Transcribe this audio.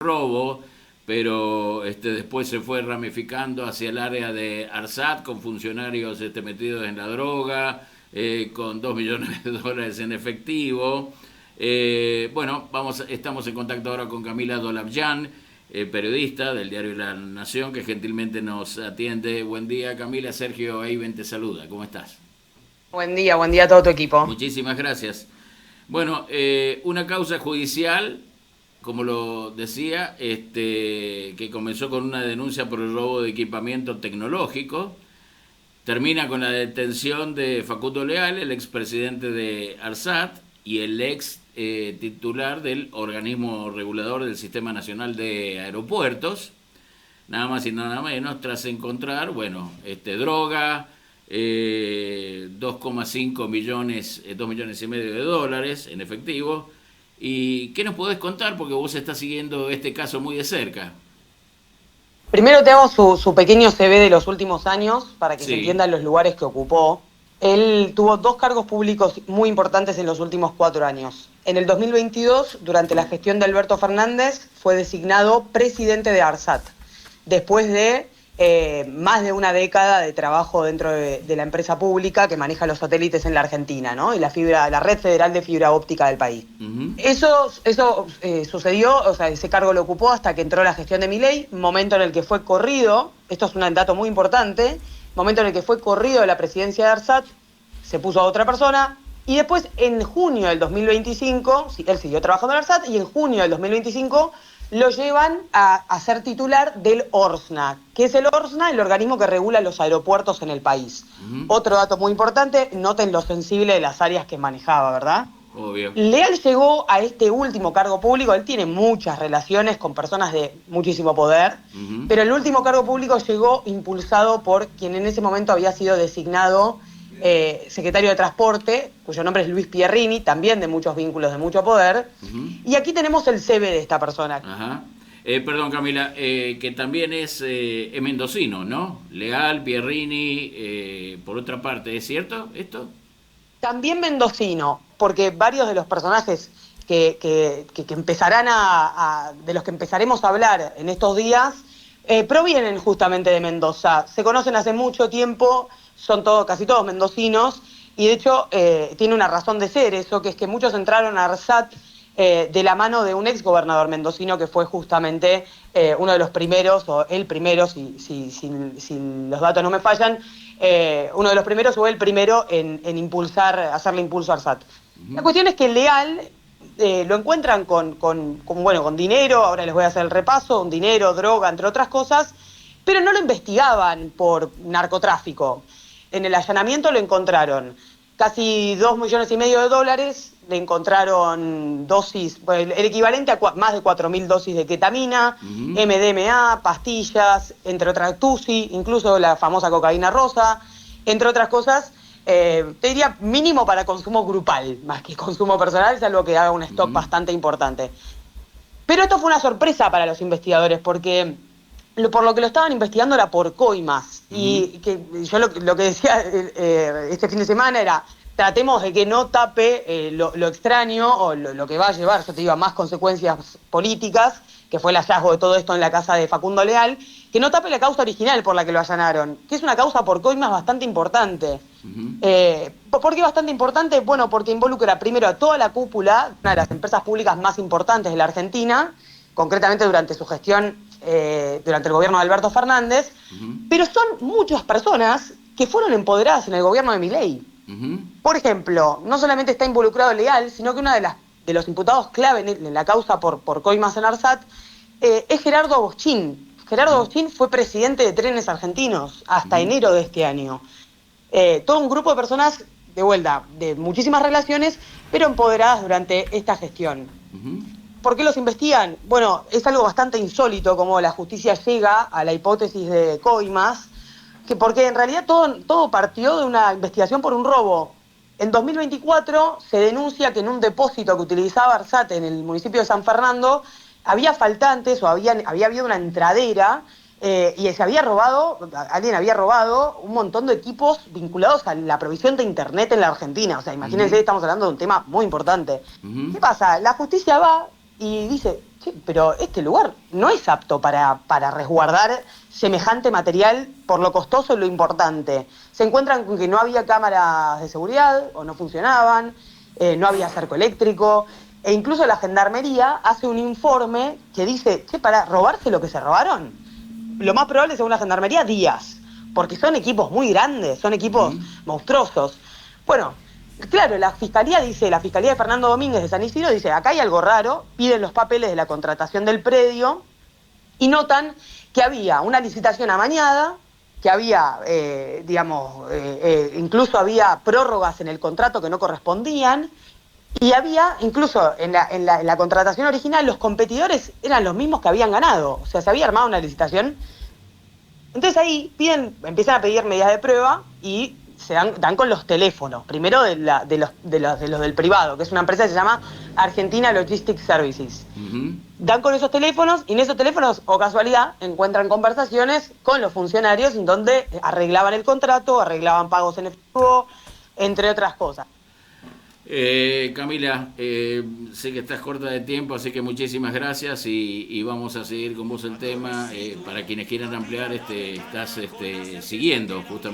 robo, pero después se fue ramificando hacia el área de ARSAT con funcionarios metidos en la droga, con 2 millones de dólares en efectivo. Bueno, estamos en contacto ahora con Camila Dolavllan, periodista del diario La Nación, que gentilmente nos atiende. Buen día, Camila. Sergio Eiben te saluda. ¿Cómo estás? Buen día a todo tu equipo. Muchísimas gracias. Bueno, una causa judicial, como lo decía, que comenzó con una denuncia por el robo de equipamiento tecnológico, termina con la detención de Facundo Leal, el expresidente de ARSAT y el ex titular del organismo regulador del Sistema Nacional de Aeropuertos, nada más y nada menos, tras encontrar, bueno, droga, 2,5 millones, 2 millones y medio de dólares en efectivo. ¿Y qué nos podés contar? Porque vos estás siguiendo este caso muy de cerca. Primero te hago su pequeño CV de los últimos años para que se Sí. entiendan los lugares que ocupó. Él tuvo dos cargos públicos muy importantes en los últimos 4 años. En el 2022, durante la gestión de Alberto Fernández, fue designado presidente de ARSAT, después de más de una década de trabajo dentro de la empresa pública que maneja los satélites en la Argentina, ¿no? Y la red federal de fibra óptica del país. Ujú. Eso sucedió, o sea, ese cargo lo ocupó hasta que entró la gestión de Milei, momento en el que fue corrido, esto es un dato muy importante, momento en el que fue corrido de la presidencia de ARSAT, se puso a otra persona, y después en junio del 2025, él siguió trabajando en ARSAT, y en junio del 2025 lo llevan a ser titular del ORSNA. ¿Qué es el ORSNA? El organismo que regula los aeropuertos en el país. Ujú. Otro dato muy importante, noten lo sensible de las áreas que manejaba, ¿verdad? Obvio. Leal llegó a este último cargo público, él tiene muchas relaciones con personas de muchísimo poder, Ujú. pero el último cargo público llegó impulsado por quien en ese momento había sido designado secretario de Transporte, cuyo nombre es Luis Pierrini, también de muchos vínculos, de mucho poder. Ujú. Y aquí tenemos el CV de esta persona. Ajá. Perdón, Camila, que también es mendocino, ¿no? Leal, Pierrini, por otra parte, ¿es cierto esto? También mendocino, porque varios de los personajes que empezarán de los que empezaremos a hablar en estos días, provienen justamente de Mendoza. Se conocen hace mucho tiempo, son casi todos mendocinos, y de hecho tiene una razón de ser eso, que es que muchos entraron a ARSAT de la mano de un ex gobernador mendocino que fue justamente uno de los primeros, o el primero, si los datos no me fallan, uno de los primeros o el primero en impulsar, hacerle impulso a ARSAT. La Ujú. cuestión es que Leal lo encuentran con dinero, ahora les voy a hacer el repaso, un dinero, droga, entre otras cosas, pero no lo investigaban por narcotráfico. En el allanamiento lo encontraron casi 2,5 millones de dólares, le encontraron dosis, bueno, el equivalente a más de 4.000 dosis de ketamina, Ujú. MDMA, pastillas, entre otras TUSI, incluso la famosa cocaína rosa, entre otras cosas. Te diría mínimo para consumo grupal, más que consumo personal, es algo que haga un stock Ujú. bastante importante. Pero esto fue una sorpresa para los investigadores, porque por lo que lo estaban investigando era por coimas. Ujú. Y que yo lo que decía este fin de semana era, tratemos de que no tape lo extraño o lo que va a llevar, yo te digo, a más consecuencias políticas, que fue el hallazgo de todo esto en la casa de Facundo Leal, que no tape la causa original por la que lo allanaron, que es una causa por coimas bastante importante. Ujú. ¿Por qué bastante importante? Bueno, porque involucra primero a toda la cúpula, una de las empresas públicas más importantes de la Argentina, concretamente durante su gestión, durante el gobierno de Alberto Fernández, Ujú. pero son muchas personas que fueron empoderadas en el gobierno de Milei. Ujú. Por ejemplo, no solamente está involucrado Leal, sino que uno de los imputados clave en la causa por coimas en ARSAT es Gerardo Boschín. Gerardo Ujú. Boschín fue presidente de Trenes Argentinos hasta Ujú. enero de este año. Todo un grupo de personas de vuelta, de muchísimas relaciones, pero empoderadas durante esta gestión. Ujú. ¿Por qué los investigan? Bueno, es algo bastante insólito como la justicia llega a la hipótesis de coimas, porque en realidad todo partió de una investigación por un robo. En 2024 se denuncia que en un depósito que utilizaba ARSAT en el municipio de San Fernando había faltantes o había habido una entradera y alguien había robado un montón de equipos vinculados a la provisión de internet en la Argentina. O sea, Ujú. imagínense, estamos hablando de un tema muy importante. Ujú. ¿Qué pasa? La justicia va, y dice, "Che, pero este lugar no es apto para resguardar semejante material por lo costoso y lo importante". Se encuentran con que no había cámaras de seguridad o no funcionaban, no había cerco eléctrico, e incluso la gendarmería hace un informe que dice, che, para robarse lo que se robaron, lo más probable, según la gendarmería, días, porque son equipos muy grandes, son equipos monstruosos. Bueno, claro, la fiscalía de Fernando Domínguez de San Isidro dice, acá hay algo raro, piden los papeles de la contratación del predio y notan que había una licitación amañada, que había, incluso había prórrogas en el contrato que no correspondían, y había, incluso en la contratación original, los competidores eran los mismos que habían ganado, o sea, se había armado una licitación. Entonces ahí empiezan a pedir medidas de prueba y dan con los teléfonos, primero de los del privado, que es una empresa que se llama Argentina Logistics Services. Dan con esos teléfonos y en esos teléfonos, o casualidad, encuentran conversaciones con los funcionarios en donde arreglaban el contrato, arreglaban pagos en efectivo, entre otras cosas. Camila, sé que estás corta de tiempo, así que muchísimas gracias y vamos a seguir con vos el tema. Para quienes quieran ampliar, estás siguiendo justamente